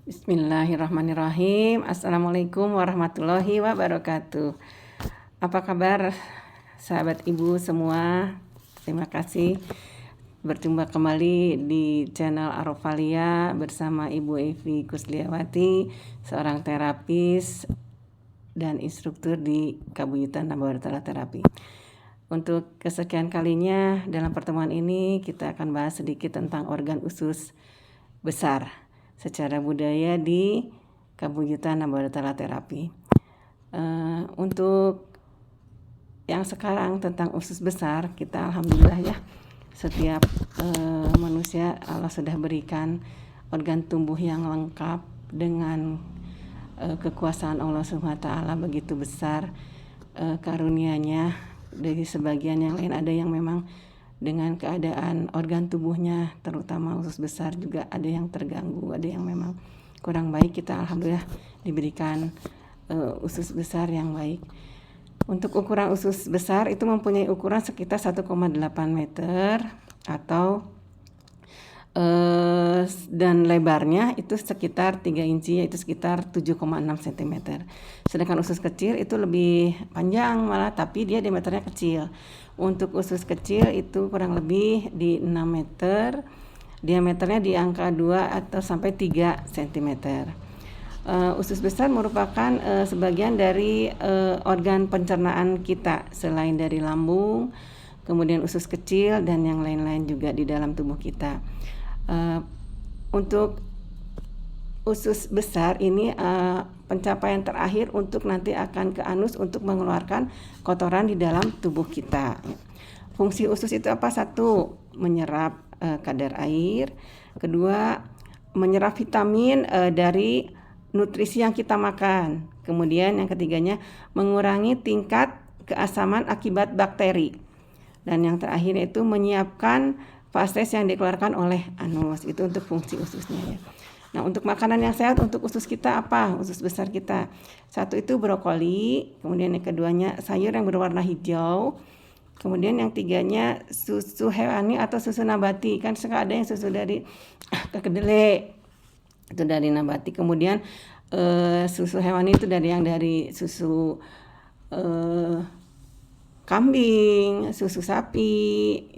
Bismillahirrahmanirrahim. Assalamualaikum warahmatullahi wabarakatuh. Apa kabar sahabat ibu semua? Terima kasih berjumpa kembali di channel Arofalia bersama Ibu Evi Kusliawati, seorang terapis dan instruktur di Kabuyutan Nabawartala Terapi. Untuk kesekian kalinya dalam pertemuan ini kita akan bahas sedikit tentang organ usus besar secara budaya di Kabuyutan Nabawartala Terapi. Untuk yang sekarang tentang usus besar, kita alhamdulillah ya, setiap manusia Allah sudah berikan organ tubuh yang lengkap dengan kekuasaan Allah SWT begitu besar karunia-Nya. Dari sebagian yang lain ada yang memang dengan keadaan organ tubuhnya terutama usus besar juga ada yang terganggu, ada yang memang kurang baik. Kita alhamdulillah diberikan usus besar yang baik. Untuk ukuran usus besar itu mempunyai ukuran sekitar 1,8 meter atau dan lebarnya itu sekitar 3 inci, yaitu sekitar 7,6 cm. Sedangkan usus kecil itu lebih panjang malah, tapi dia diameternya kecil. Untuk usus kecil itu kurang lebih di 6 meter, diameternya di angka 2 atau sampai 3 cm. Usus besar merupakan sebagian dari organ pencernaan kita, selain dari lambung, kemudian usus kecil dan yang lain-lain juga di dalam tubuh kita. Untuk usus besar ini pencapaian terakhir untuk nanti akan ke anus untuk mengeluarkan kotoran di dalam tubuh kita. Fungsi usus itu apa? Satu, menyerap kadar air. Kedua, menyerap vitamin dari nutrisi yang kita makan. Kemudian yang ketiganya, mengurangi tingkat keasaman akibat bakteri. Dan yang terakhir itu menyiapkan fases yang dikeluarkan oleh anus. Itu untuk fungsi ususnya ya. Nah, untuk makanan yang sehat untuk usus kita apa? Usus besar kita. Satu itu brokoli, kemudian yang keduanya sayur yang berwarna hijau. Kemudian yang tiganya susu hewani atau susu nabati. Kan sekarang ada yang susu dari kedelai. Itu dari nabati. Kemudian susu hewani itu dari susu kambing, susu sapi,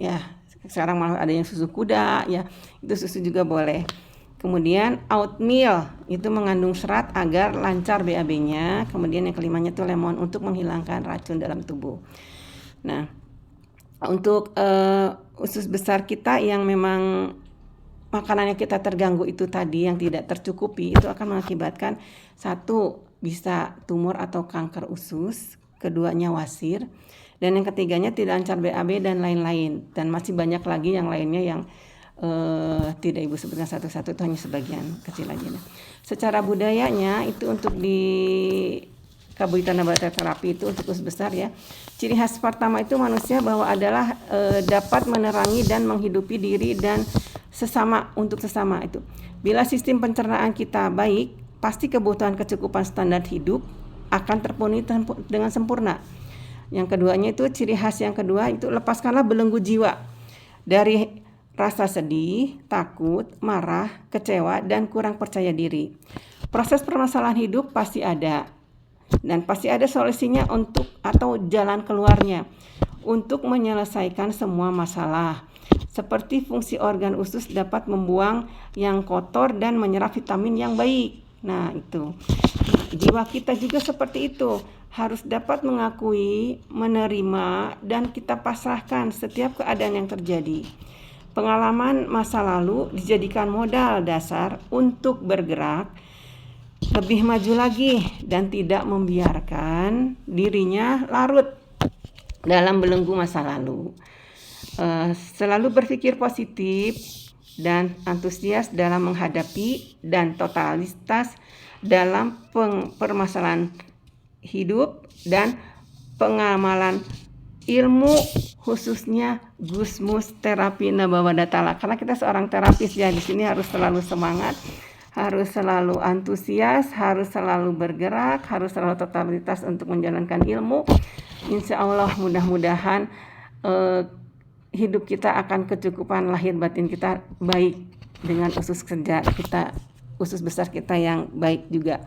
ya. Sekarang malah ada yang susu kuda, ya. Itu susu juga boleh. Kemudian oatmeal itu mengandung serat agar lancar BAB-nya. Kemudian yang kelimanya itu lemon untuk menghilangkan racun dalam tubuh. Nah, untuk usus besar kita yang memang makanannya kita terganggu itu tadi yang tidak tercukupi, itu akan mengakibatkan satu, bisa tumor atau kanker usus, keduanya wasir, dan yang ketiganya tidak lancar BAB dan lain-lain. Dan masih banyak lagi yang lainnya yang tidak ibu sebutkan satu-satu, itu hanya sebagian kecil aja. Nah, secara budayanya itu untuk di Kabuyutan Nabawartala Terapi itu untuk usus besar ya. Ciri khas pertama itu manusia bahwa adalah dapat menerangi dan menghidupi diri dan sesama untuk sesama itu. Bila sistem pencernaan kita baik, pasti kebutuhan kecukupan standar hidup akan terpenuhi dengan sempurna. Yang keduanya itu ciri khas yang kedua itu lepaskanlah belenggu jiwa dari rasa sedih, takut, marah, kecewa, dan kurang percaya diri. Proses permasalahan hidup pasti ada, dan pasti ada solusinya untuk atau jalan keluarnya untuk menyelesaikan semua masalah. Seperti fungsi organ usus dapat membuang yang kotor dan menyerap vitamin yang baik. Nah itu, jiwa kita juga seperti itu, harus dapat mengakui, menerima, dan kita pasrahkan setiap keadaan yang terjadi. Pengalaman masa lalu dijadikan modal dasar untuk bergerak lebih maju lagi dan tidak membiarkan dirinya larut dalam belenggu masa lalu. Selalu berpikir positif dan antusias dalam menghadapi dan totalitas dalam permasalahan hidup dan pengamalan ilmu, khususnya Gusmus Terapi Nabawartala. Karena kita seorang terapis ya, di sini harus selalu semangat, harus selalu antusias, harus selalu bergerak, harus selalu totalitas untuk menjalankan ilmu. Insya Allah mudah-mudahan hidup kita akan kecukupan lahir batin kita baik dengan usus kerja kita usus besar kita yang baik juga.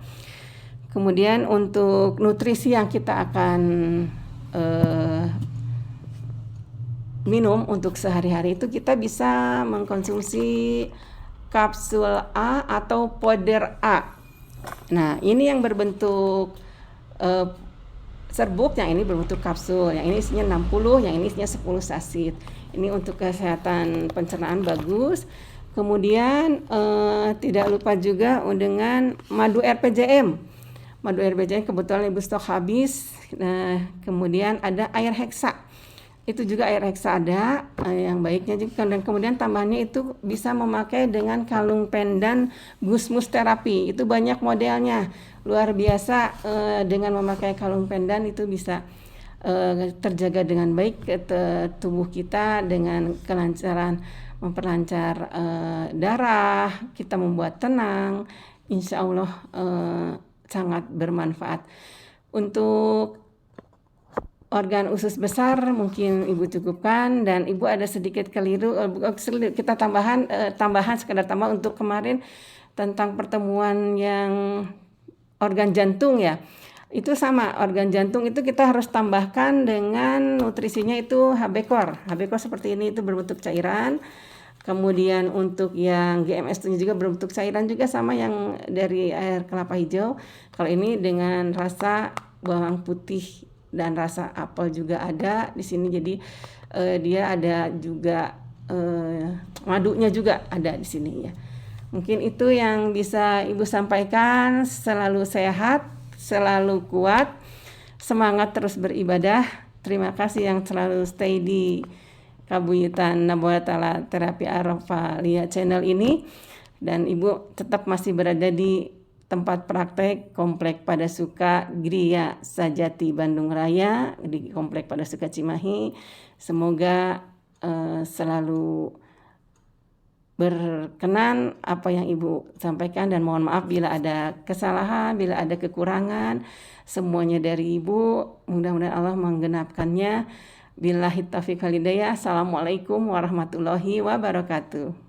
Kemudian untuk nutrisi yang kita akan minum untuk sehari-hari itu kita bisa mengkonsumsi kapsul A atau powder A. Nah, ini yang berbentuk serbuk, yang ini berbentuk kapsul, yang ini isinya 60, yang ini isinya 10 saset. Ini untuk kesehatan pencernaan bagus. Kemudian tidak lupa juga dengan madu RPJM. Madu RPJM kebetulan ibu stok habis. Nah, kemudian ada air heksa. Itu juga air heksa ada yang baiknya juga. Dan kemudian tambahannya itu bisa memakai dengan kalung pendan gusmus terapi. Itu banyak modelnya, luar biasa. Dengan memakai kalung pendan itu bisa terjaga dengan baik tubuh kita dengan kelancaran, memperlancar darah, kita membuat tenang. Insya Allah sangat bermanfaat. Untuk organ usus besar mungkin ibu cukupkan, dan ibu ada sedikit keliru, kita tambahan sekedar tambah untuk kemarin tentang pertemuan yang organ jantung ya. Itu sama, organ jantung itu kita harus tambahkan dengan nutrisinya itu HB Core. HB Core seperti ini, itu berbentuk cairan. Kemudian untuk yang GMS itu juga berbentuk cairan juga, sama yang dari air kelapa hijau. Kalau ini dengan rasa bawang putih dan rasa apel juga ada di sini. Jadi dia ada juga madunya juga ada di sini ya. Mungkin itu yang bisa ibu sampaikan. Selalu sehat, selalu kuat, semangat terus beribadah. Terima kasih yang selalu stay di Kabuyutan Nabawatala Terapi Arafalia channel ini, dan ibu tetap masih berada di tempat praktek Komplek Padasuka Griya Sajati Bandung Raya, di Komplek Padasuka Cimahi. Semoga selalu berkenan apa yang ibu sampaikan, dan mohon maaf bila ada kesalahan, bila ada kekurangan. Semuanya dari ibu, mudah-mudahan Allah menggenapkannya. Billahi taufiq wal hidayah. Assalamualaikum warahmatullahi wabarakatuh.